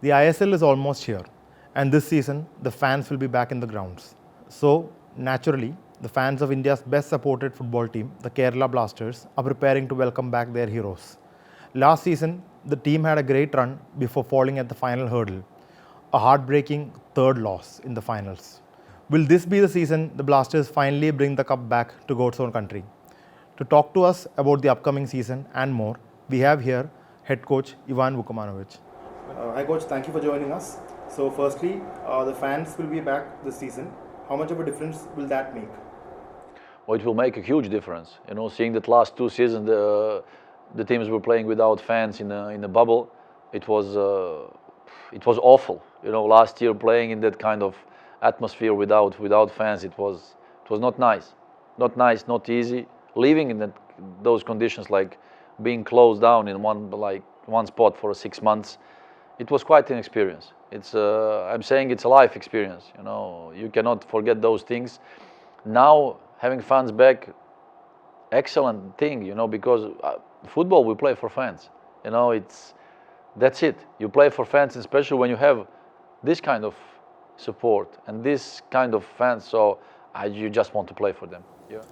The ISL is almost here, and this season the fans will be back in the grounds. So, naturally, the fans of India's best supported football team, the Kerala Blasters, are preparing to welcome back their heroes. Last season, the team had a great run before falling at the final hurdle, a heartbreaking third loss in the finals. Will this be the season the Blasters finally bring the cup back to God's own country? To talk to us about the upcoming season and more, we have here head coach Ivan Vukomanovic. Hi coach, thank you for joining us. So firstly, the fans will be back this season. How much of a difference will that make? Well, it will make a huge difference. You know, seeing that last 2 seasons the teams were playing without fans in a bubble, it was awful. You know, last year playing in that kind of atmosphere without fans, it was not nice, not easy. Living in those conditions, like being closed down in one spot for 6 months, it was quite an experience. I'm saying it's a life experience. You know, you cannot forget those things. Now having fans back, excellent thing. You know, because football we play for fans. You know, that's it. You play for fans, especially when you have this kind of support and this kind of fans. So you just want to play for them. Yeah.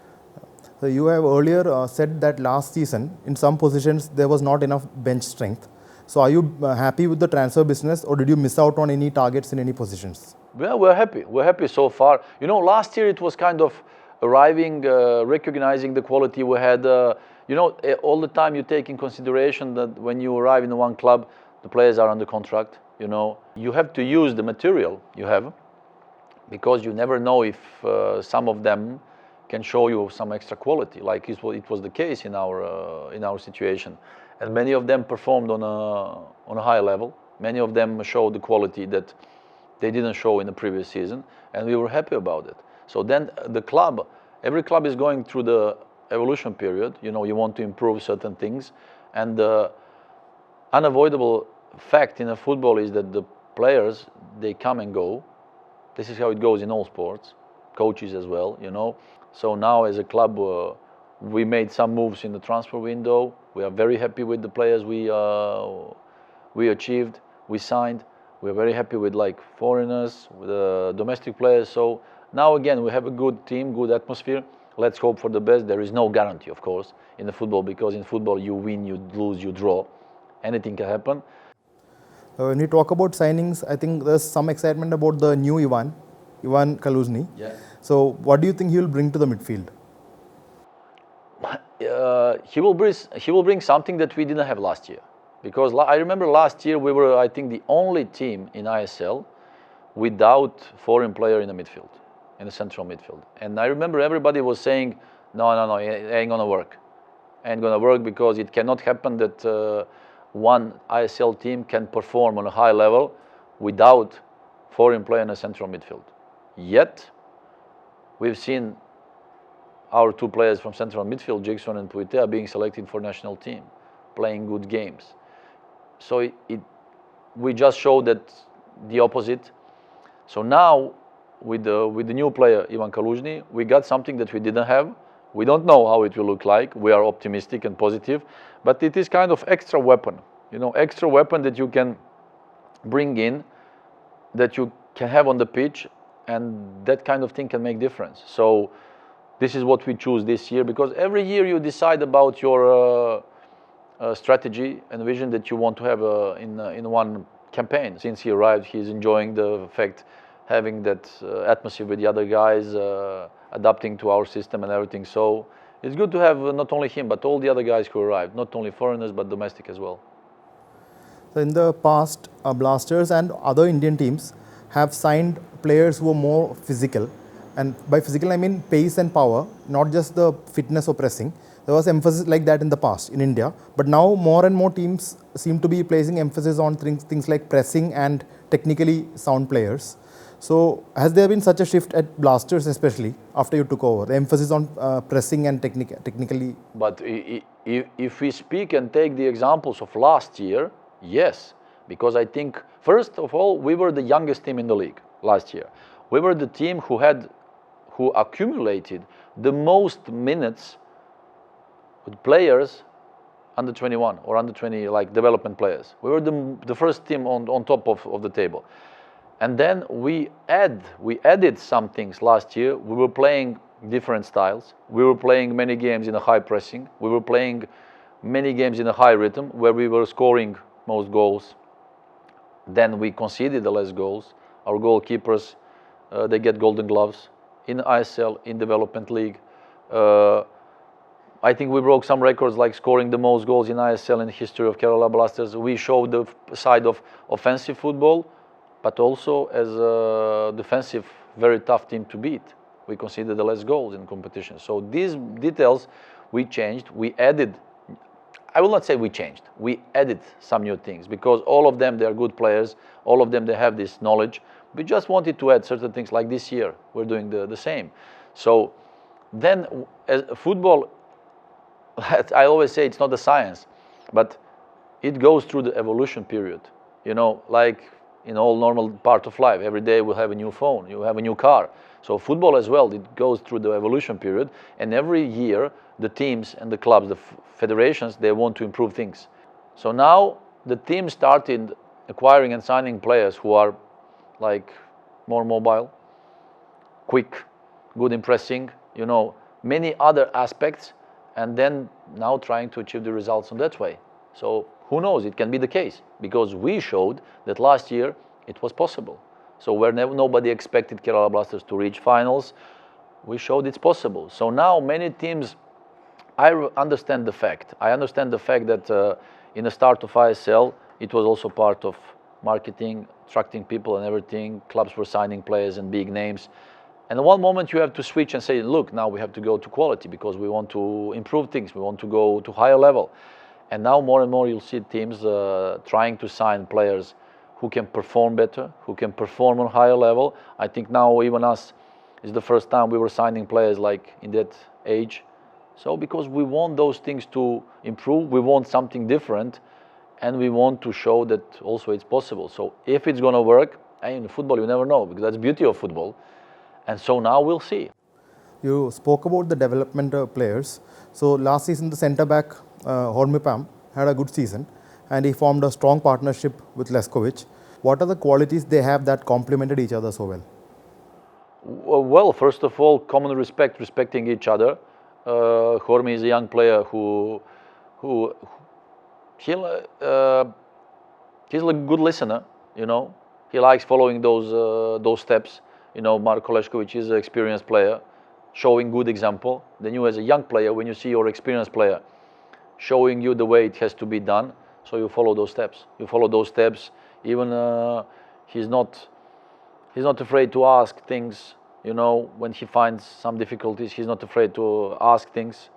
So you have earlier said that last season, in some positions, there was not enough bench strength. So are you happy with the transfer business, or did you miss out on any targets in any positions? Well, we're happy. We're happy so far. You know, last year it was kind of arriving, recognizing the quality we had. You know, all the time you take in consideration that when you arrive in one club, the players are under contract. You know, you have to use the material you have, because you never know if some of them can show you some extra quality, like it was the case in our situation. And many of them performed on a high level. Many of them showed the quality that they didn't show in the previous season, and we were happy about it. So then every club is going through the evolution period. You know, you want to improve certain things, and the unavoidable fact in a football is that the players, they come and go. This is how it goes in all sports, coaches as well, you know. So now as a club, we made some moves in the transfer window. We are very happy with the players we achieved, we signed. We are very happy with foreigners, with domestic players. So now again, we have a good team, good atmosphere. Let's hope for the best. There is no guarantee, of course, in the football, because in football you win, you lose, you draw. Anything can happen. When we talk about signings, I think there's some excitement about the new Ivan Kaluzny. Yeah. So what do you think he will bring to the midfield? He will bring something that we didn't have last year, because I remember last year we were, I think, the only team in ISL without foreign player in the midfield, in the central midfield. And I remember everybody was saying, no, it ain't gonna work. Ain't gonna work, because it cannot happen that one ISL team can perform on a high level without foreign player in the central midfield. Yet we've seen our two players from central midfield, Jackson and Puitea, being selected for national team, playing good games. So we just showed that the opposite. So now with the new player Ivan Kaluzny, we got something that we didn't have. We don't know how it will look like. We are optimistic and positive, but it is kind of extra weapon, you know, extra weapon that you can bring in, that you can have on the pitch, and that kind of thing can make difference. So this is what we choose this year, because every year you decide about your strategy and vision that you want to have in one campaign. Since he arrived, he's enjoying the fact, having that atmosphere with the other guys, adapting to our system and everything. So it's good to have not only him, but all the other guys who arrived, not only foreigners, but domestic as well. So in the past, Blasters and other Indian teams have signed players who are more physical. And by physical, I mean pace and power, not just the fitness or pressing. There was emphasis like that in the past in India. But now more and more teams seem to be placing emphasis on things like pressing and technically sound players. So has there been such a shift at Blasters, especially after you took over, the emphasis on pressing and technically? But if we speak and take the examples of last year, yes, because I think, first of all, we were the youngest team in the league last year. We were the team who accumulated the most minutes with players under 21 or under 20 like development players. We were the first team on top of the table. And then we added some things last year. We were playing different styles. We were playing many games in a high pressing. We were playing many games in a high rhythm where we were scoring most goals. Then we conceded the less goals. Our goalkeepers, they get golden gloves in ISL, in development league. I think we broke some records like scoring the most goals in ISL in the history of Kerala Blasters. We showed the side of offensive football, but also as a defensive, very tough team to beat. We conceded the less goals in competition. So these details we changed. We added, I will not say we changed, we added some new things because all of them, they are good players. All of them, they have this knowledge. We just wanted to add certain things like this year. We're doing the same. So then as football, I always say it's not a science, but it goes through the evolution period. You know, like in all normal part of life, every day we'll have a new phone, you have a new car. So football as well, it goes through the evolution period, and every year the teams and the clubs, the federations, they want to improve things. So now the team started acquiring and signing players who are like more mobile, quick, good in pressing, you know, many other aspects, and then now trying to achieve the results in that way. So who knows, it can be the case, because we showed that last year it was possible. So where nobody expected Kerala Blasters to reach finals, we showed it's possible. So now many teams, I understand the fact. I understand the fact that in the start of ISL, it was also part of marketing, attracting people and everything. Clubs were signing players and big names. And at one moment you have to switch and say, look, now we have to go to quality because we want to improve things. We want to go to higher level. And now more and more you'll see teams trying to sign players who can perform better, who can perform on higher level. I think now even us is the first time we were signing players like in that age. So because we want those things to improve, we want something different, and we want to show that also it's possible. So if it's going to work, in football you never know, because that's the beauty of football. And so now we'll see. You spoke about the development players. So last season the centre back Hormipam had a good season, and he formed a strong partnership with Leskovic. What are the qualities they have that complemented each other so well? Well, first of all, common respect, respecting each other. Hormi is a young player he's a good listener, you know. He likes following those steps. You know, Marko Lešković is an experienced player, showing good example. Then you as a young player, when you see your experienced player showing you the way it has to be done, so you follow those steps. You follow those steps. Even he's not afraid to ask things. You know, when he finds some difficulties, he's not afraid to ask things.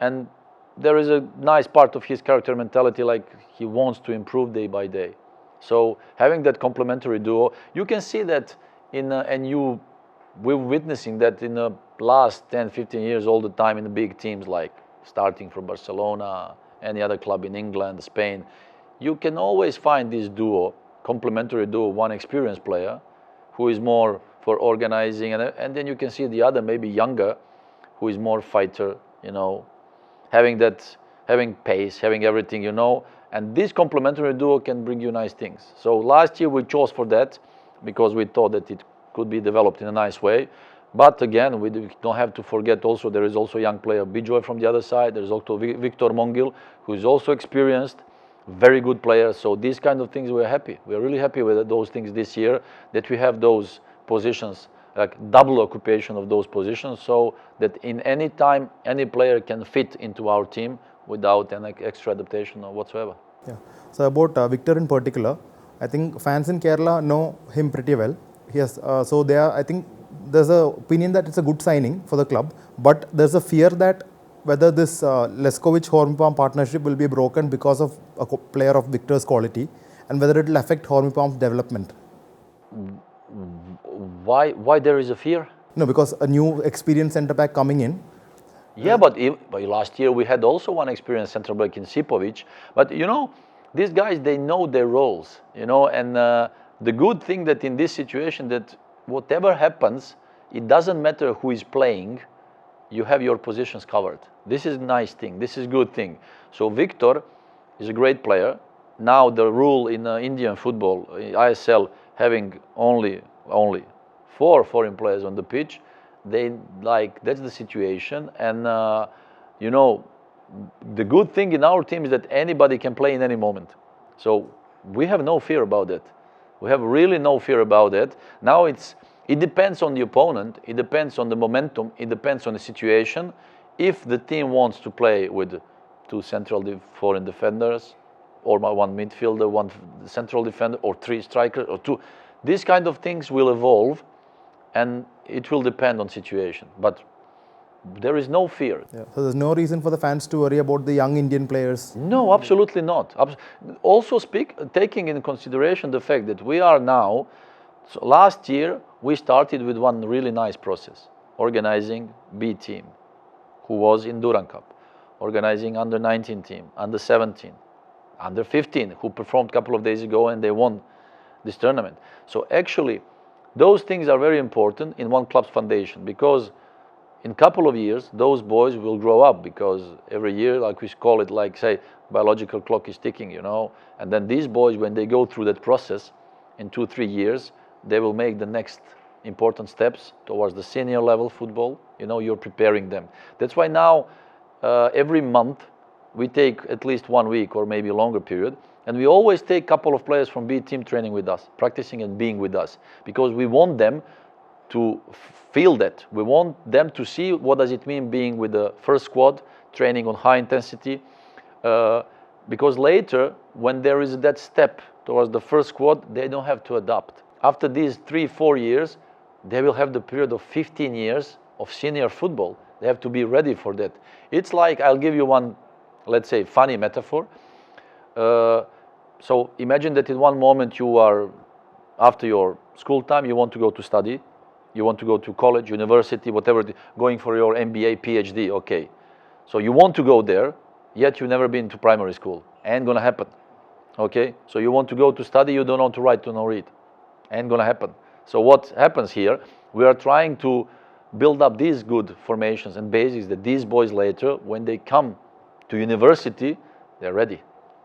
And there is a nice part of his character mentality, like he wants to improve day by day. So having that complementary duo, you can see that we're witnessing that in the last 10, 15 years all the time in the big teams, like starting from Barcelona, any other club in England, Spain. You can always find this duo, complementary duo, one experienced player who is more for organizing, and then you can see the other, maybe younger, who is more fighter, you know, having pace, having everything, you know. And this complementary duo can bring you nice things. So last year we chose for that because we thought that it could be developed in a nice way. But again, we don't have to forget also there is also a young player, Bijoy, from the other side. There's also Victor Mongil, who is also experienced, very good player. So these kind of things, we're happy. We're really happy with those things this year, that we have those positions, like double occupation of those positions, so that in any time, any player can fit into our team without any extra adaptation or whatsoever. Yeah. So about Victor in particular, I think fans in Kerala know him pretty well. He has, so they are, I think there's an opinion that it's a good signing for the club, but there's a fear that whether this Leskovic-Hormipam partnership will be broken because of a player of Victor's quality, and whether it will affect Hormipam's development. Why there is a fear? No, because a new experienced centre back coming in. Yeah, but last year we had also one experienced centre back in Sipovic. But you know, these guys, they know their roles, you know, and the good thing that in this situation, that whatever happens, it doesn't matter who is playing, you have your positions covered. This is a nice thing. This is a good thing. So Victor is a great player. Now the rule in Indian football, ISL, having only four foreign players on the pitch, that's the situation. And you know, the good thing in our team is that anybody can play in any moment. So we have no fear about that. We have really no fear about that. Now it depends on the opponent, it depends on the momentum, it depends on the situation. If the team wants to play with two foreign defenders, or one midfielder, one central defender, or three strikers, or two, these kind of things will evolve, and it will depend on situation. But there is no fear. Yeah. So there's no reason for the fans to worry about the young Indian players? No, absolutely not. Also taking in consideration the fact that we are now, so last year we started with one really nice process, organizing B team, who was in Duran Cup, organizing under 19 team, under 17, under 15, who performed a couple of days ago and they won this tournament. So actually, those things are very important in one club's foundation, because in a couple of years, those boys will grow up, because every year, like we call it, like say, biological clock is ticking, you know. And then these boys, when they go through that process, in 2-3 years, they will make the next important steps towards the senior level football. You know, you're preparing them. That's why now, every month, we take at least 1 week or maybe a longer period, and we always take a couple of players from B team training with us, practicing and being with us, because we want them to feel that. We want them to see what does it mean being with the first squad, training on high intensity, because later, when there is that step towards the first squad, they don't have to adapt. After these 3-4 years, they will have the period of 15 years of senior football. They have to be ready for that. It's like, I'll give you one, let's say, funny metaphor. So imagine that in one moment you are, after your school time, you want to go to study. You want to go to college, university, whatever, going for your MBA, PhD, okay. So you want to go there, yet you've never been to primary school. Ain't gonna happen, okay? So you want to go to study, you don't know to write, to know read. Ain't gonna happen. So what happens here, we are trying to build up these good formations and basics that these boys later, when they come to university, they're ready.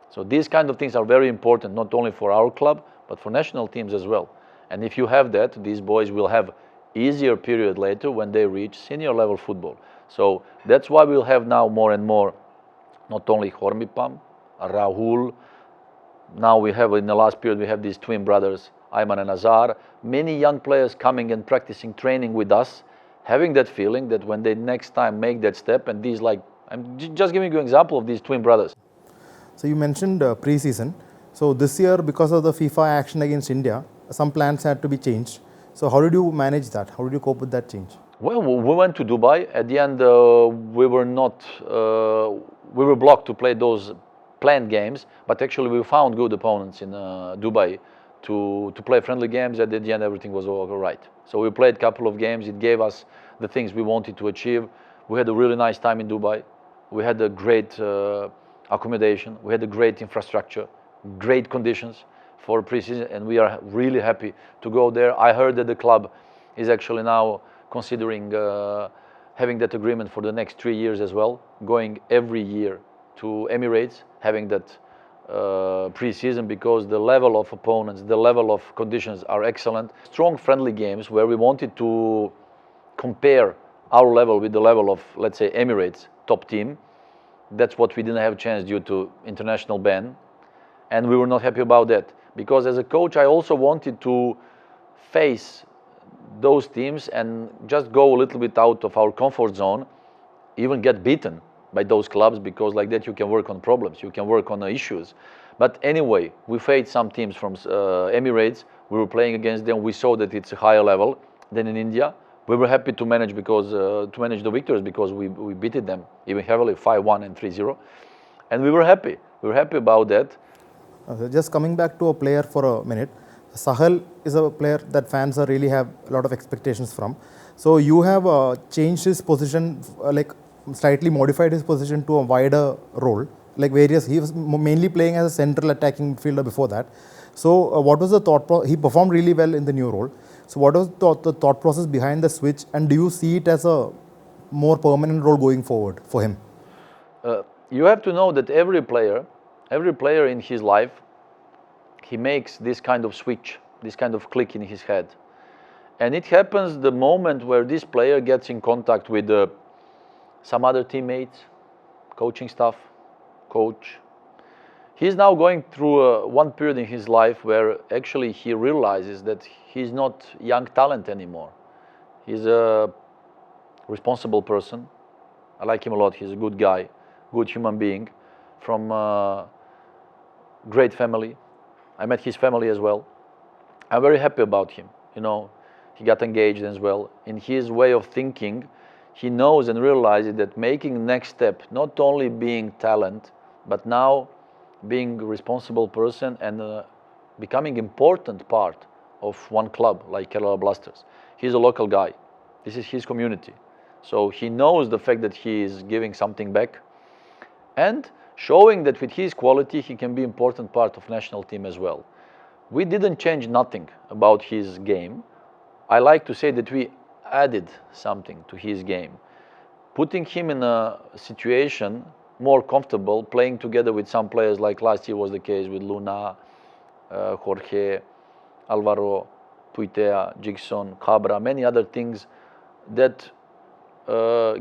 So these kind of things are very important, not only for our club, but for national teams as well. And if you have that, these boys will have easier period later when they reach senior level football. So that's why we'll have now more and more, not only Hormipam, Rahul, now we have, in the last period, we have these twin brothers, Ayman and Azar, many young players coming and practicing, training with us, having that feeling that when they next time make that step, and these, like, I'm just giving you an example of these twin brothers. So you mentioned pre-season. So this year, because of the FIFA action against India, some plans had to be changed. So how did you manage that? How did you cope with that change? Well, we went to Dubai. At the end, we were blocked to play those planned games, but actually we found good opponents in Dubai to play friendly games, and at the end everything was all right. So we played a couple of games. It gave us the things we wanted to achieve. We had a really nice time in Dubai. We had a great accommodation. We had a great infrastructure, great conditions for pre-season, and we are really happy to go there. I heard that the club is actually now considering having that agreement for the next 3 years as well, going every year to Emirates, having that pre-season, because the level of opponents, the level of conditions are excellent. Strong friendly games where we wanted to compare our level with the level of, let's say, Emirates top team. That's what we didn't have a chance due to international ban, and we were not happy about that, because as a coach I also wanted to face those teams and just go a little bit out of our comfort zone, even get beaten by those clubs, because like that you can work on problems, you can work on issues. But anyway, we faced some teams from Emirates. We were playing against them. We saw that it's a higher level than in India. We were happy to manage the victories, because we beat them even heavily, 5-1 and 3-0, and we were happy. We were happy about that. Just coming back to a player for a minute, Sahil is a player that fans really have a lot of expectations from. So you have changed his position, like slightly modified his position to a wider role, like he was mainly playing as a central attacking midfielder before that. So what was the thought he performed really well in the new role. So what was the thought process behind the switch, and do you see it as a more permanent role going forward for him? You have to know that every player in his life, he makes this kind of switch, this kind of click in his head. And it happens the moment where this player gets in contact with some other teammates, coaching staff, coach. He's now going through one period in his life where actually he realizes that he's not young talent anymore. He's a responsible person. I like him a lot. He's a good guy, good human being, from a great family. I met his family as well. I'm very happy about him. You know, he got engaged as well. In his way of thinking, he knows and realizes that making the next step, not only being talent, but now being a responsible person and becoming important part of one club like Kerala Blasters. He's a local guy. This is his community. So he knows the fact that he is giving something back and showing that with his quality he can be important part of national team as well. We didn't change nothing about his game. I like to say that we added something to his game, putting him in a situation more comfortable, playing together with some players like last year was the case with Luna, Jorge, Alvaro, Puitea, Jigson, Cabra, many other things that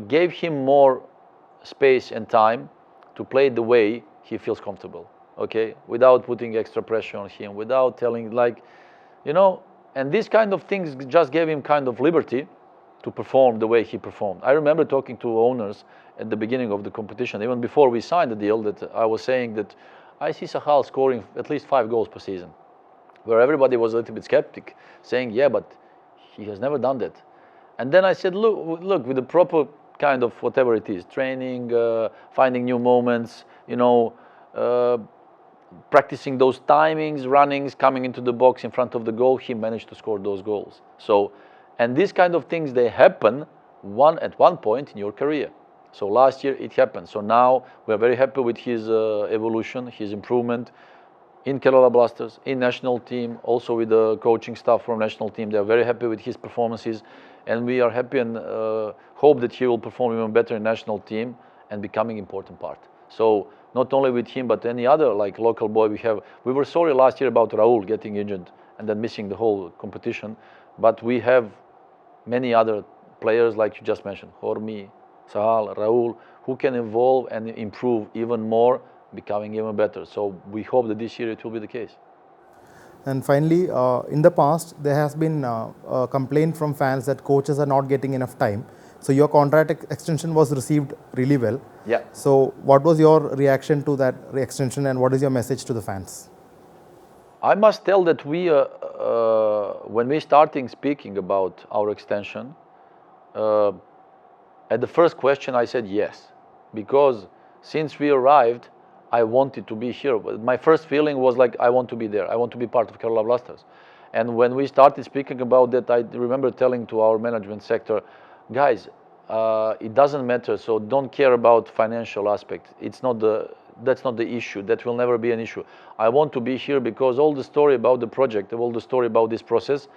gave him more space and time to play the way he feels comfortable, okay? Without putting extra pressure on him, without telling, like, you know, and these kind of things just gave him kind of liberty to perform the way he performed. I remember talking to owners at the beginning of the competition, even before we signed the deal, that I was saying that I see Sahil scoring at least 5 goals per season, where everybody was a little bit skeptic, saying, yeah, but he has never done that. And then I said, look, with the proper kind of whatever it is, training, finding new moments, you know, practicing those timings, runnings, coming into the box in front of the goal, he managed to score those goals. So, and these kind of things, they happen at one point in your career. So last year it happened. So now we're very happy with his evolution, his improvement in Kerala Blasters, in national team, also with the coaching staff from national team. They're very happy with his performances, and we are happy and hope that he will perform even better in national team and becoming important part. So not only with him, but any other like local boy we have. We were sorry last year about Raul getting injured and then missing the whole competition, but we have many other players like you just mentioned, Hormi, Sahil, Raul, who can evolve and improve even more, becoming even better. So we hope that this year it will be the case. And finally, in the past, there has been a complaint from fans that coaches are not getting enough time. So your contract extension was received really well. Yeah. So what was your reaction to that extension, and what is your message to the fans? I must tell that we, when we starting speaking about our extension, at the first question I said yes, because since we arrived, I wanted to be here. My first feeling was like, I want to be there. I want to be part of Kerala Blasters. And when we started speaking about that, I remember telling to our management sector, guys, it doesn't matter, so don't care about financial aspect. That's not the issue. That will never be an issue. I want to be here because all the story about the project, all the story about this process,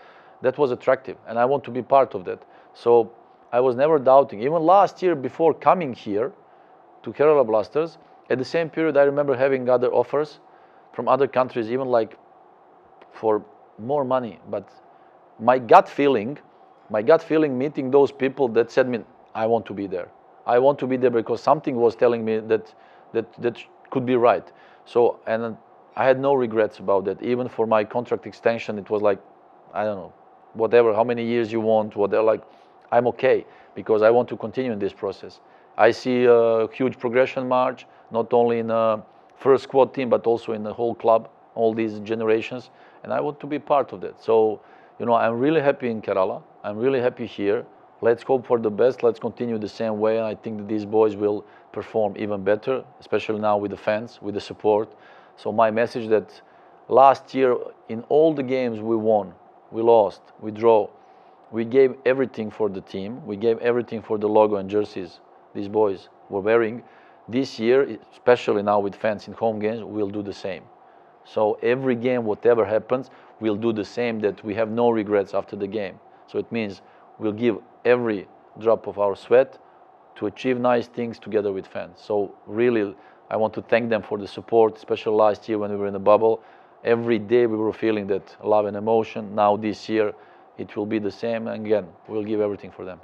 that was attractive, and I want to be part of that. So I was never doubting. Even last year, before coming here to Kerala Blasters, at the same period, I remember having other offers from other countries, even like for more money. But my gut feeling meeting those people that said me, I want to be there. I want to be there because something was telling me that could be right. So, and I had no regrets about that. Even for my contract extension, it was like, I don't know, whatever, how many years you want, whatever, like, I'm okay because I want to continue in this process. I see a huge progression march, not only in the first squad team, but also in the whole club, all these generations, and I want to be part of that. So, you know, I'm really happy in Kerala. I'm really happy here. Let's hope for the best. Let's continue the same way, and I think that these boys will perform even better, especially now with the fans, with the support. So my message that last year, in all the games we won, we lost, we draw, we gave everything for the team. We gave everything for the logo and jerseys these boys were wearing. This year, especially now with fans in home games, we'll do the same. So every game, whatever happens, we'll do the same, that we have no regrets after the game. So it means we'll give every drop of our sweat, to achieve nice things together with fans. So really, I want to thank them for the support, especially last year when we were in the bubble. Every day we were feeling that love and emotion. Now this year, it will be the same. And again, we'll give everything for them.